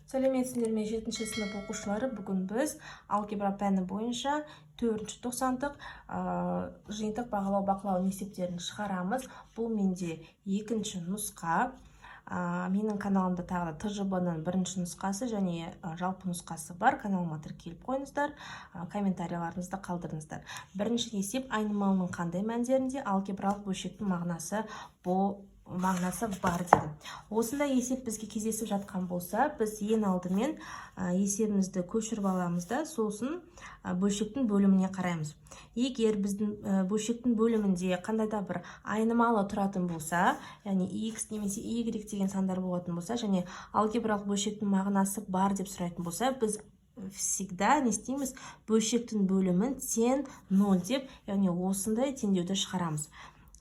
Сәлеметсіздер ме 7-ші сынып оқушылары, бүгін біз алгебра пәні бойынша 4-ші тоқсандық жиынтық бақылау есептерін шығарамыз. Бұл менде екінші нұсқа. Менің каналымда тағы да ТЖБ-ның бірінші нұсқасы және жалпы нұсқасы бар. Каналыма тіркеліп қойыңыздар, комментарияларыңызды қалдырыңыздар. Бірінші есеп айнымалының қандай мәндерінде алгебралық бөлшектің мағынасы бар деді. Осындай есеп бізге кездесіп жатқан болса, біз ең алдымен есебімізді көшіріп аламыз да, сосын бөлшектің бөліміне қараймыз. Егер біздің бөлшектің бөлімінде қандай да бір айнымалы тұратын болса, яғни x немесе y деген сандар болатын болса, және алгебралық бөлшектің мағынасы бар деп сұрайтын болса, біз всегда не істейміз? Бөлшектің бөлімін тең 0 деп, яғни осындай теңдеуді шығарамыз.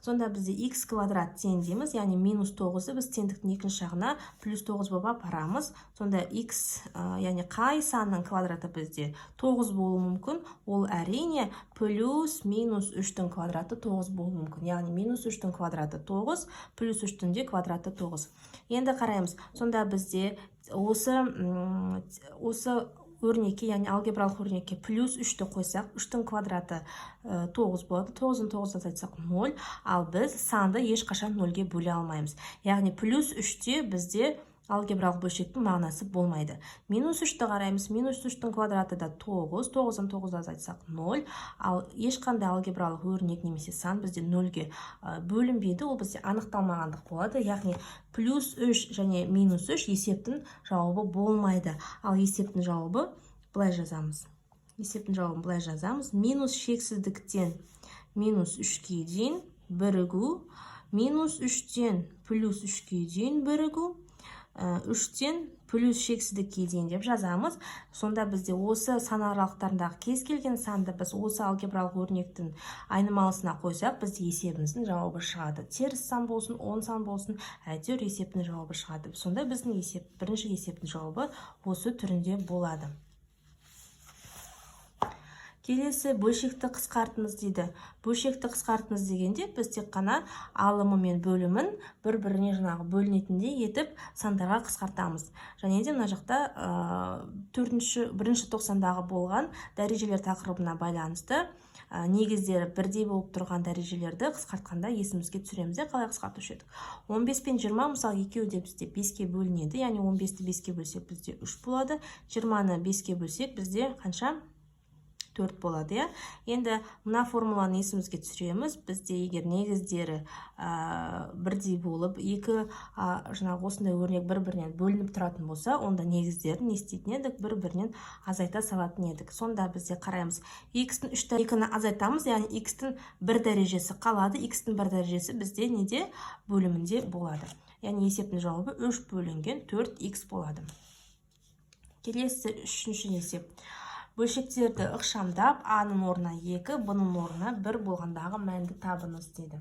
Сонда бізде x квадрат тең дейміз, яғни минус 9-ды біз теңдіктің екінші жағына плюс 9 болып апарамыз. Сонда x, яғни қай санның квадраты бізде 9 болуы мүмкін, ол әрине плюс минус 3-тің квадраты 9 болуы мүмкін. Яғни минус 3-тің квадраты 9, плюс 3-тің де квадраты 9. Енді қараймыз, сонда бізде осы өрнекке, яғни алгебралық өрнекке плюс 3-ті қойсақ, 3-тің квадраты 9 болады. 9-ын 9-дан айтсақ 0, ал біз санды ешқашан 0-ге бөле алмаймыз. Яғни плюс 3-те бізде алгебралық бөлшектің мағынасы болмайды. Минус 3-ті қараймыз, минус 3-тің квадраты да 9, 9-ын 9-дан айтсақ 0, ал ешқандай алгебралық өрнек немесе сан бізде 0-ге бөлінбейді, ол бізде анықталмағандық болады. Яғни плюс 3 және минус 3 есептің жауабы болмайды. Ал есептің жауабы былай жазамыз. Минус шексіздіктен минус 3-ке дейін бірігу, минус 3-тен плюс 3-ке дейін бірігу, 3-тен плюс шексіздікке дейін деп жазамыз. Сонда бізде осы сан аралықтарындағы кез келген санды біз осы алгебралық өрнектің айнымалысына қойсақ, бізде есебіміздің жауабы шығады. Теріс сан болсын, 10 сан болсын, әйтеуір есептің жауабы шығады. Сонда біздің бірінші есептің жауабы осы түрінде болады. Келесі бөлшекті қысқартыңыз дейді. Бөлшекті қысқартыңыз дегенде біз тек қана алымы мен бөлімін бір-біріне бөлінетіндей етіп сандарға қысқартамыз. Және де мына жақта бірінші тоқсандағы болған дәрежелер тақырыбына байланысты негіздері бірдей болып тұрған дәрежелерді қысқартқанда есімізге түсіреміз. Қалай қысқартушы едік? 15 пен 20 мысалы екеуі де бізде 5-ке бөлінеді. Яғни 15-ті 5-ке бөлсек бізде 3 болады. 20-ны 5-ке бөлсек бізде қанша? 4 болады. Енді мына формуланы есімізге түсіреміз. Бізде егер негіздері бірдей болып, осындай өрнек бір-бірінен бөлініп тұратын болса, онда негіздерін не істейтін едік? Бір-бірінен азайта салатын едік. Сонда бізде қараймыз. X-тің 2-ні азайтамыз, яғни X-тің 1 дәрежесі қалады. X-тің 1 дәрежесі бізде неде? Бөлімінде болады. Яғни есептің жауабы 3 бөлінген 4x болады. Келесі үшінші есеп. Бөлшектерді ықшамдап, А-ның орнына 2, Б-ның орнына 1 болғандағы мәнді табыңыз деді.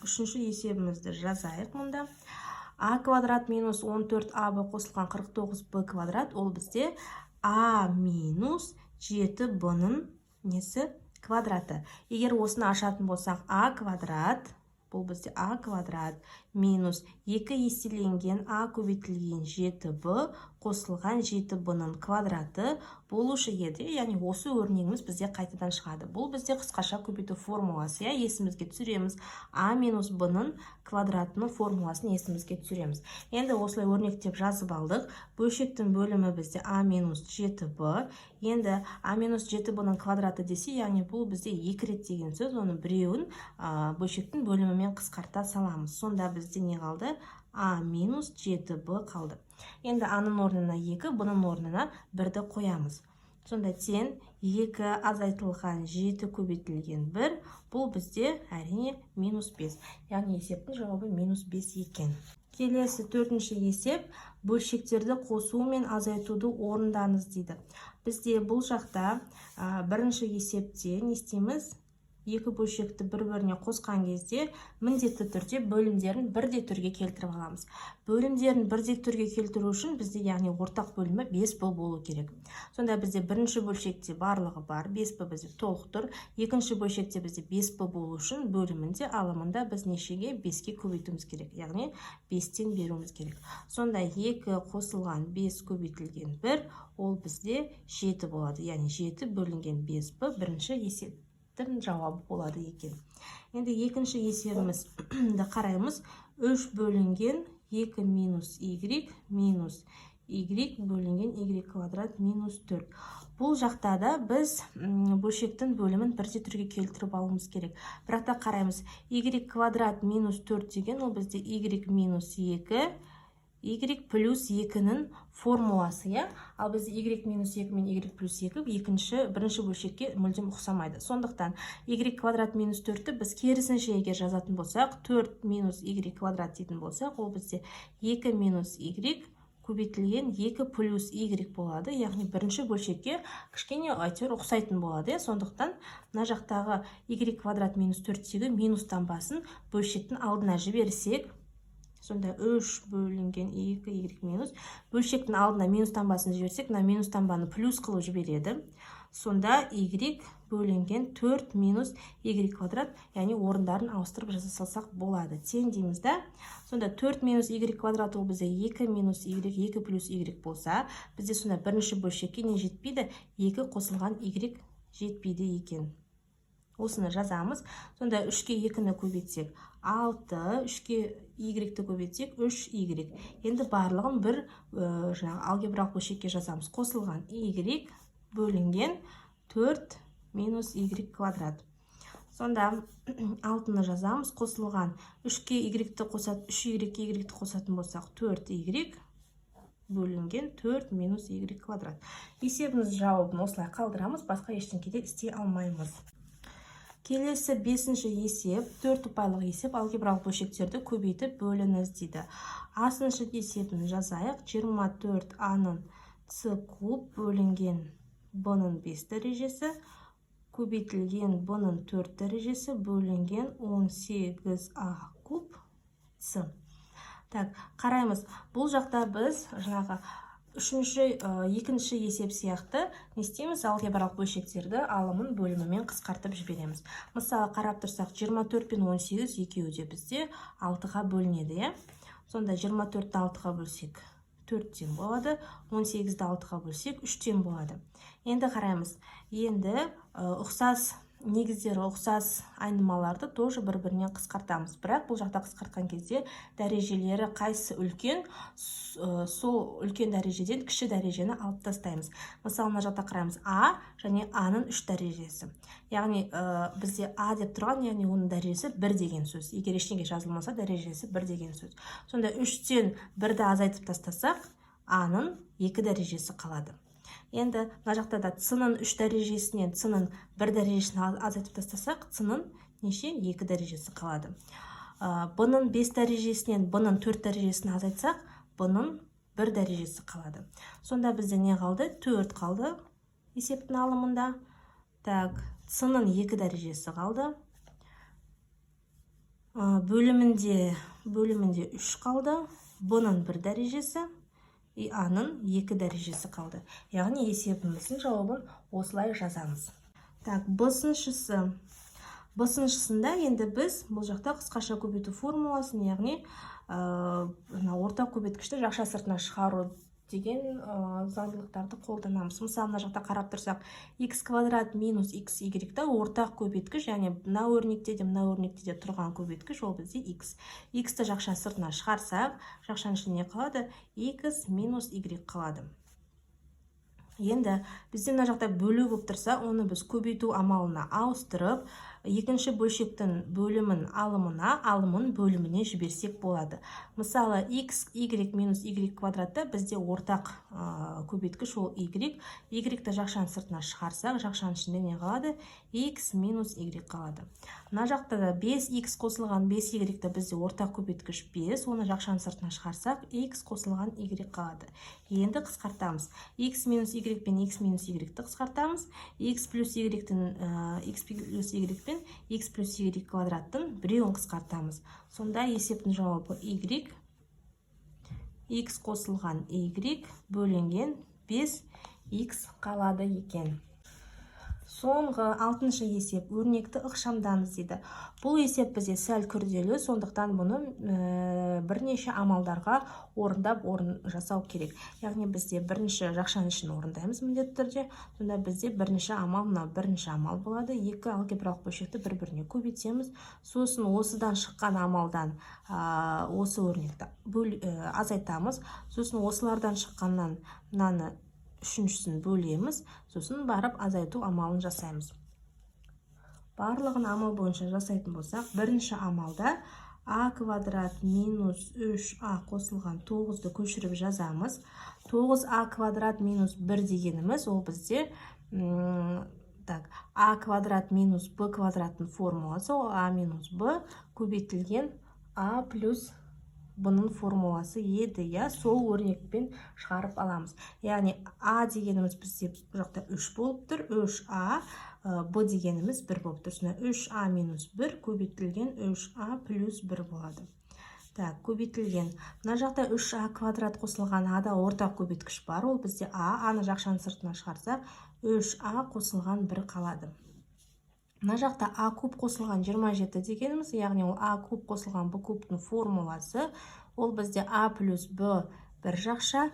Үшінші есебімізді жазайық мұнда. А квадрат минус 14АБ қосылған 49Б квадрат, ол бізде А минус 7Б-ның несі? Квадраты. Егер осыны ашатын болсақ, А квадрат, бұл бізде А квадрат минус 2 еселенген А көбейтілген 7Б қосылған 7Б-ның квадраты болушы еді. Яғни осы өрнегіміз бізде қайтадан шығады. Бұл бізде қысқаша көбейту формуласы. Есімізге түсіреміз. А минус Б-ның квадратының формуласын есімізге түсіреміз. Енді осылай өрнектеп жазып алдық. Бөлшектің бөлімі бізде А минус 7Б. Енді А минус 7Б-ның квадраты десе, яғни бұл бізде 2 рет деген сөз. Оны біреуін бөлшектің бөлімімен қысқарта саламыз. Сонда бізде не қалды? А минус 7Б қалды. Енді А-ның орнына 2, Б-ның орнына 1-ді қоямыз. Сонда тең 2 азайтылған 7 көбейтілген 1, бұл бізде әрине минус 5. Яғни есептің жауабы минус 5 екен. Келесі төртінші есеп, бөлшектерді қосу мен азайтуды орындаңыз дейді. Бізде бұл жақта бірінші есепте не істейміз? екі бөлшекті бір-біріне қосқан кезде міндетті түрде бөлімдерін бірдей түрге келтіріп аламыз. Бөлімдерін бірдей түрге келтіру үшін бізде яғни ортақ бөлімі 5b болу керек. Сонда бізде бірінші бөлшекте барлығы бар, 5b бізде толық тұр. Екінші бөлшекте бізде 5b болу үшін бөлімінде алымында біз нешеге 5-ке көбейтуіміз керек. Яғни 5-тен беруіміз керек. Сонда 2 қосылған 5 көбейтілген 1, ол бізде 7 болады. Яғни 7 бөлінген 5b бірінші есептің жауабы болады екен. Енді екінші есебімізді қараймыз. 3 бөлінген 2 минус y бөлінген y квадрат минус 4. Бұл жақта да біз бөлшектің бөлімін бірдей түрге келтіріп алуымыз керек. Бірақ та қараймыз. Y квадрат минус 4 деген ол бізде y минус 2, y плюс 2-нің формуласы, я? Ал бізде y минус 2 мен y плюс 2 бірінші бөлшекке мүлдем ұқсамайды. Сондықтан y квадрат минус 4-ті біз керісінше егер жазатын болсақ, 4 минус y квадрат дейтін болсақ, ол бізде 2 минус y көбейтілген 2 плюс y болады. Яғни бірінші бөлшекке кішкене әйтеуір ұқсайтын болады. Сондықтан мына жақтағы y квадрат минус 4-тегі минус таңбасын бөлшектің алдына жіберсек, сонда 3 бөлінген 2y минус, бөлшектің алдына минус таңбасын жіберсек, мына минус таңбаны плюс қылып жібереді. Сонда y бөлінген 4 минус y квадрат, яғни орындарын ауыстырып жасасақ болады. Тең дейміз да. Сонда 4 минус y квадрат ол бізде 2 минус y, 2 плюс y болса, бізде сонда бірінші бөлшекке не жетпейді? 2 қосылған y жетпейді екен. Осыны жазамыз. Сонда 3-ке 2-ні көбейтсек 6, 3-ке y-ті көбейтсек 3y. Енді барлығын бір алгебралық бөлшекке жазамыз. Қосылған y бөлінген 4 минус y квадрат. Сонда 6-ны жазамыз. Қосылған 3-ке y-ті қосатын, 3y-ке y-ті қосатын болсақ 4y бөлінген 4 минус y квадрат. Есебіміз жауабын осылай қалдырамыз. Басқа ештеңеде істей алмаймыз. Келесі 5-ші есеп, 4 ұпайлық есеп, алгебралық бөлшектерді көбейтіп бөліңіз дейді. Асыншы есебін жазайық. 24 а-ның c куб бөлінген b-ның 5 дәрежесі, көбейтілген b-ның 4 дәрежесі бөлінген 18 а куб c. Так, қараймыз. Бұл жақта біз жаңағы екінші есеп сияқты не істейміз? Алгебралық бөлшектерді алымын бөлімімен қысқартып жібереміз. Мысалы, қарап тұрсақ, 24 пен 18 екеуі де бізде 6-ға бөлінеді, я? Сонда 24-ті 6-ға бөлсек 4-тен болады, 18-ді 6-ға бөлсек 3-тен болады. Енді қараймыз. Енді ұқсас негіздері, ұқсас айнымаларды тоже бір-бірінен қысқартамыз. Бірақ бұл жақта қысқартқан кезде дәрежелері қайсы үлкен, сол үлкен дәрежеден кіші дәрежені алып тастаймыз. Мысалы, мына жақта қараймыз. А және А-ның 3 дәрежесі. Яғни бізде А деп тұрған, яғни оның дәрежесі 1 деген сөз. Егер ештеңе жазылмаса, дәрежесі 1 деген сөз. Сонда 3-тен 1-ді азайтып тастасақ, А-ның 2 дәрежесі қалады. Енді мына жақта да c-ның 3 дәрежесінен c-ның 1 дәрежесін азайтып тастасақ, c-ның неше? 2 дәрежесі қалады. b-ның 5 дәрежесінен b-ның 4 дәрежесін азайтсақ, b-ның 1 дәрежесі қалады. Сонда бізде не қалды? 4 қалды есептің алымында. Так, c-ның 2 дәрежесі қалды. Бөлімінде 3 қалды. b-ның 1 дәрежесі. И А-ның 2 дәрежесі қалды. Яғни есебіміздің жауабын осылай жазамыз. Так, б-сыншысында енді біз бұл жақта қысқаша көбейту формуласын, яғни ортақ көбеткішті жақша сыртына шығару деген заңдылықтарды қолданамыз. Мысалы, мына жақта қарап тұрсақ, x квадрат минус xy-ді ортақ көбеткіш, яғни мына өрнекте де тұрған көбеткіш, ол бізде x. X-ті жақша сыртына шығарсақ, жақшаның ішінде қалады, x минус y қалады. Енді бізде мына жақта бөлу болып тұрса, оны біз көбейту амалына ауыстырып, екінші бөлшектің бөлімін алымына, алымын бөліміне жіберсек болады. Мысалы, x, y минус y квадратта бізде ортақ көбеткіш, ол y. Y-ті жақшаның сыртына шығарсақ, жақшаның ішінде не қалады? X минус y қалады. Мына жақта да 5x қосылған 5y-ті бізде ортақ көбеткіш 5, оны жақшаның сыртына шығарсақ, x қосылған y қалады. Енді қысқартамыз. X минус y пен x минус y-ті қысқартамыз. X плюс y-тен пен x плюс y квадраттың біреуін қысқартамыз. Сонда есептің жауабы y, x қосылған y бөлінген 5x қалады екен. Соңғы 6-шы есеп өрнекті ықшамдан іздейді. Бұл есеп бізде сәл күрделі, сондықтан бұны бірнеше амалдарға орындап жасау керек. Яғни бізде бірінші жақшаның ішін орындаймыз міндетті түрде. Сонда бізде бірінші амал, мынау бірінші амал болады. Екі алгебралық бөлшекті бір-біріне көбейтеміз. Сосын осыдан шыққан амалдан осы өрнекті азайтамыз. Сосын осылардан шыққаннан мынаны үшіншісін бөлеміз, сосын барып азайту амалын жасаймыз. Барлығын амал бойынша жасайтын болсақ, бірінші амалда а квадрат минус 3а қосылған 9-ды көшіріп жазамыз. 9а квадрат минус 1 дегеніміз, ол бізде а квадрат минус б квадраттың формуласы, ол а минус б көбейтілген а плюс бұның формуласы еді, сол өрнекпен шығарып аламыз. Яғни а дегеніміз бізде бұл жақта 3 болып тұр, 3а, б дегеніміз 1 болып тұр. 3а минус 1 көбейтілген 3а плюс 1 болады. Көбейтілген. Мына жақта 3а квадрат қосылған ада ортақ көбейткіш бар, ол бізде аны жақшаның сыртына шығарсақ, 3а қосылған 1 қалады. Мына жақта а куб қосылған 27 дегеніміз, яғни ол а куб қосылған б кубтың формуласы, ол бізде а плюс б бір жақша,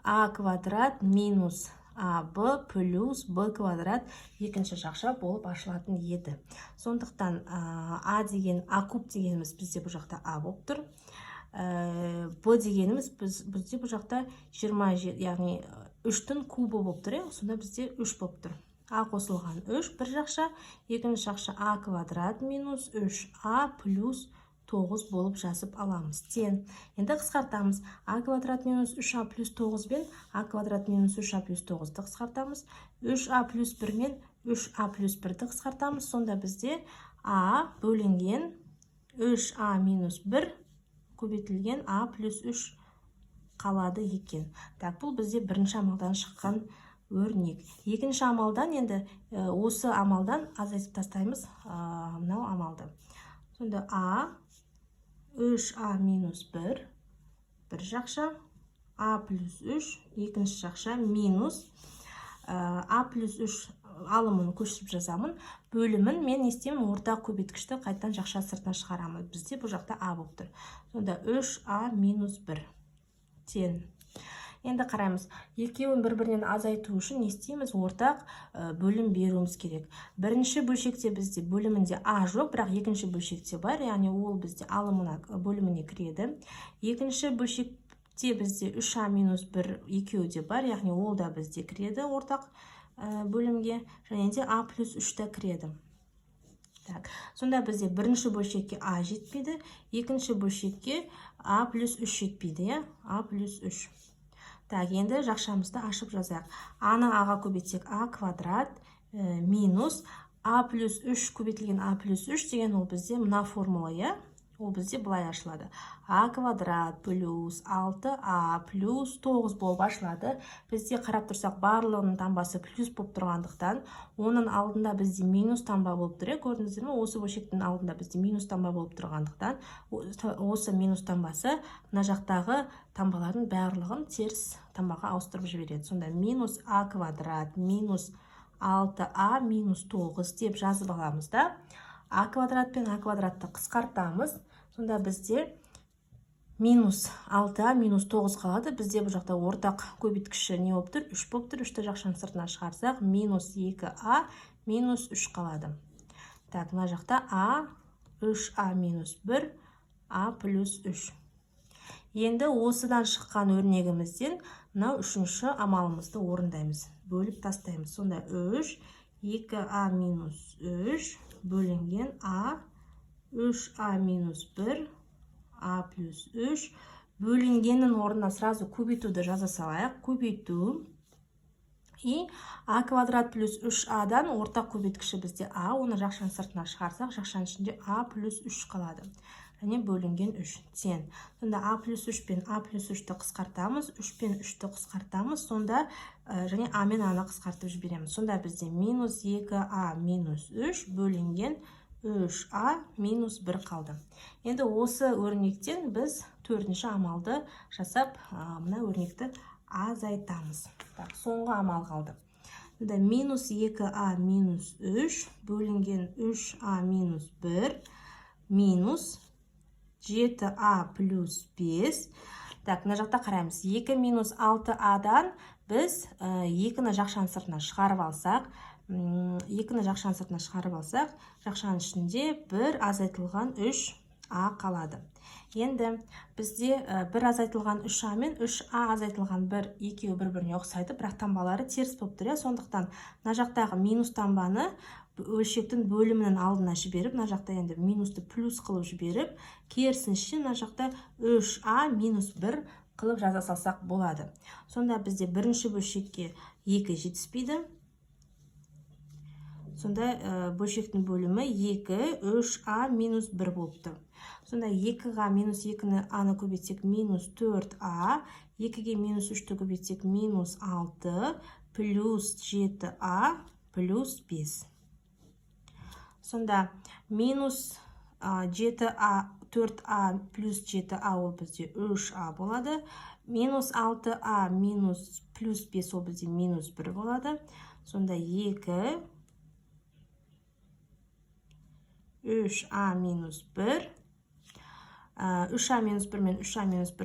а квадрат минус а б плюс б квадрат екінші жақша болып ашылатын еді. Сондықтан а куб дегеніміз бізде бұл жақта а болып тұр. Б дегеніміз бізде бұл жақта 27, яғни 3-тің кубы болып тұр, сонда бізде 3 болып тұр. А қосылған 3 бір жақша, екінші жақша а квадрат минус 3а плюс 9 болып жазып аламыз. Тең. Енді қысқартамыз. А квадрат минус 3а плюс 9 бен а квадрат минус 3а плюс 9-ды қысқартамыз. 3а плюс 1 мен 3а плюс 1-ді қысқартамыз. Сонда бізде а бөлінген 3а минус 1 көбейтілген а плюс 3 қалады екен. Бұл бізде бірінші амалдан шыққан өрнек. Екінші амалдан, енді осы амалдан азайтып тастаймыз мынау амалды. Сонда а 3а минус 1 бір жақша, а плюс 3 екінші жақша минус а плюс 3 алымын көшіріп жазамын. Бөлімін мен естемін ортақ көбейткішті қайттан жақша сыртына шығарамын. Бізде бұл жақта а болып тұр. Сонда 3а минус 1 тең. Енді қараймыз, екеуін бір-бірінен азайту үшін не істейміз? Ортақ бөлім беруіміз керек. Бірінші бөлшекте бізде бөлімінде а жоқ, бірақ екінші бөлшекте бар, яғни ол бізде алымына бөліміне кіреді. Екінші бөлшекте бізде 3а минус 1 екеуі бар, яғни ол да бізде кіреді ортақ бөлімге, және де а плюс 3 та кіреді. Сонда бізде бірінші бөлшекке а жетпейді, екінші бөлшекке а плюс 3 жетпейді, а плюс 3. Енді жақшамызды ашып жазайық. Аны аға көбейтсек а квадрат минус а плюс 3 көбейтілген а плюс 3 деген ол бізде мына формула, ол бізде былай ашылады. А квадрат плюс 6а плюс 9 болып ашылады. Бізде қарап тұрсақ барлығының таңбасы плюс болып тұрғандықтан, оның алдында бізде минус таңба болып тұр. Көрдіңіздер ме? Осы бөлшектің алдында бізде минус таңба болып тұрғандықтан, осы минус таңбасы мына жақтағы таңбалардың барлығын теріс таңбаға ауыстырып жібереді. Сонда минус а квадрат минус 6а минус 9 деп жазып аламыз да. А квадрат пен а квадратты қысқартамыз. Сонда бізде минус 6а минус 9 қалады. Бізде бұл жақта ортақ көбейткіші не болып тұр? 3 болып тұр. 3-ті жақшаның сыртына шығарсақ, минус 2а минус 3 қалады. Мына жақта а 3а минус 1 а плюс 3. Енді осыдан шыққан өрнегімізден мынау үшінші амалымызды орындаймыз. Бөліп тастаймыз. Сонда 3, 2а минус 3 бөлінген а 3а минус 1 а плюс 3 бөлінгеннің орнына сразу көбейтуді жаза салайық. Көбейту и а квадрат плюс 3адан ортақ көбейткіші бізде а, оны жақшаның сыртына шығарсақ, жақшаның ішінде а плюс 3 қалады. Және бөлінген 3 тең. Сонда а плюс 3 пен а плюс 3-ті қысқартамыз, 3 пен 3-ті қысқартамыз, сонда және а мен аны қысқартып жібереміз. Сонда бізде минус 2а минус 3 бөлінген 3а минус 1 қалды. Енді осы өрнектен біз төртінші амалды жасап, мына өрнекті азайтамыз. Соңғы амал қалды. Минус 2а минус 3 бөлінген 3а минус 1 минус 7а плюс 5. Мына жақта қараймыз. 2 минус 6адан біз 2-ні жақшаның сыртына шығарып алсақ, жақшаның ішінде 1 азайтылған 3а қалады. Енді бізде 1 азайтылған 3а мен 3а азайтылған 1 екеуі бір-біріне ұқсайды, бірақ таңбалары теріс болып тұр. Сондықтан мына жақтағы минус таңбаны өлшектің бөлімінің алдына жіберіп, мына жақта енді минусты плюс қылып жіберіп, керісінше мына жақта 3а минус 1 қылып жаза салсақ болады. Сонда бізде бірінші бөлшекке 2 жетіспейді. Сонда бөлшектің бөлімі 2, 3а минус 1 болыпты. Сонда 2ға минус 2-ні аны көбейтсек минус 4а, 2-ге минус 3-ті көбейтсек минус 6, плюс 7а, плюс 5. Сонда минус 7а, 4а плюс 7а ол бізде 3а болады. Минус 6а минус плюс 5 ол бізде минус 1 болады. Сонда 2, 3а минус 1. 3а минус 1 мен 3а минус 1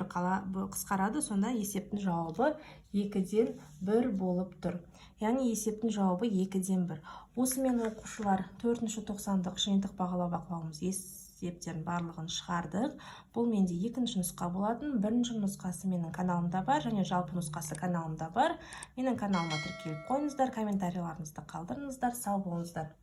қысқарады. Сонда есептің жауабы 2-ден 1 болып тұр. Яғни есептің жауабы 2-ден 1. Осымен оқушылар 4-ші 90-дық жиынтық бағалау бақылауымыз есептерін барлығын шығардық. Бұл менде 2-ші нұсқа болатын. 1-ші нұсқасы менің каналымда бар, және жалпы нұсқасы каналымда бар. Менің каналыма тіркеліп қойыңыздар, комментарийларыңызды қалдырыңыздар. Сау болыңыздар.